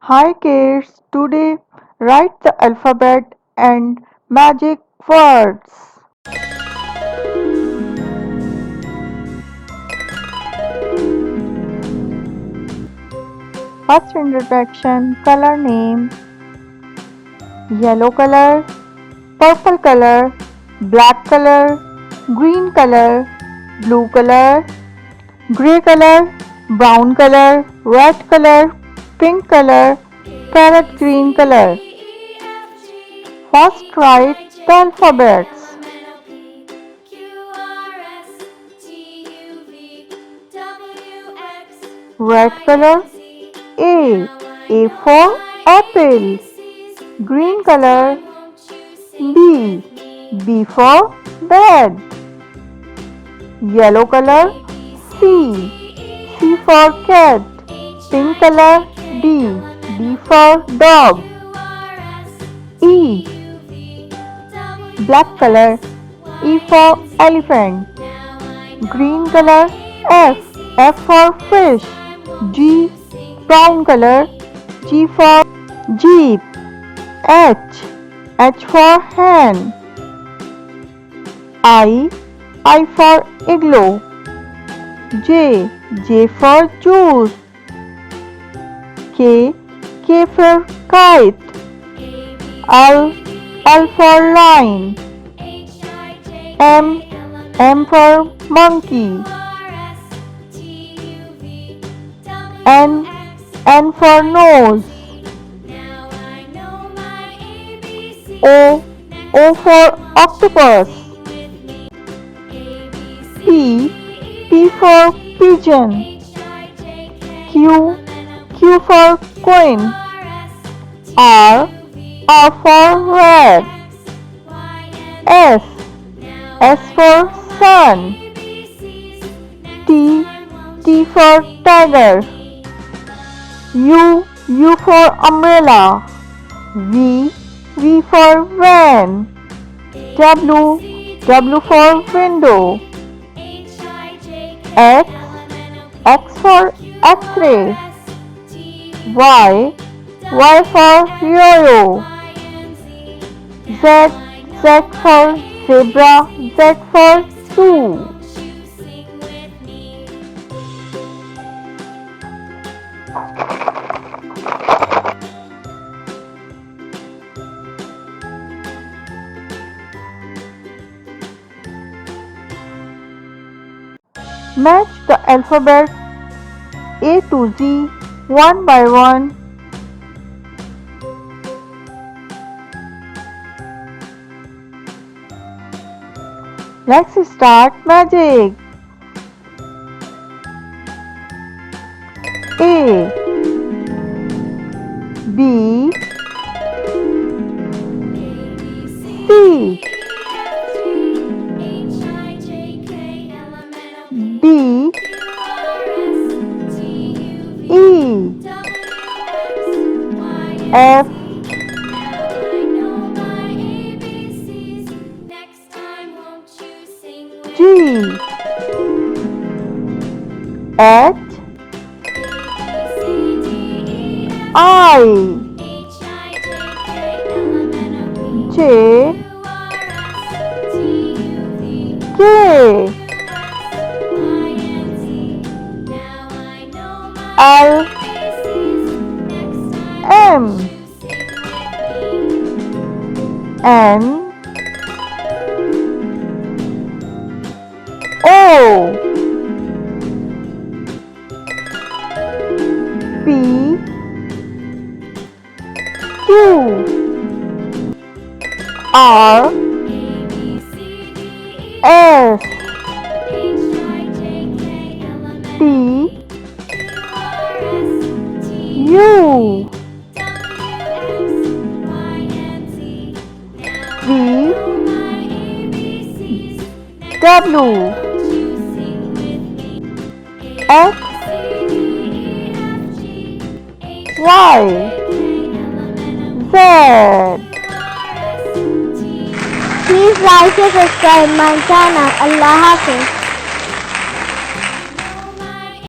Hi kids, today write the alphabet and magic words. First introduction, color name, yellow color, purple color, black color, green color, blue color, grey color, brown color, red color, pink color, parrot green color. First write the alphabets. Red color A. A for apple. Green color B. B for bed. Yellow color C. C for cat. Pink color D. D for dog. E. Black color E for elephant. Green color F. F for fish. G. Brown color G for jeep. H. H for hen. I for igloo. J. J for juice. K. K for kite. L for lion. M for monkey. N for nose. O for octopus. P for pigeon. Q for queen. R for red. S for sun. T for tiger. U for umbrella. V for van. W for window. X for X-ray. Y for yo-yo. Z for zebra. Z for zoo. Match the alphabet A to Z one by one. Let's start magic. A. B. C. D. E. F. G. H. I. J. K. L. M. N. O. P. Q. R. S. T. U. V. W. X. Y. Z. Please like and subscribe my channel. Allah Hafiz.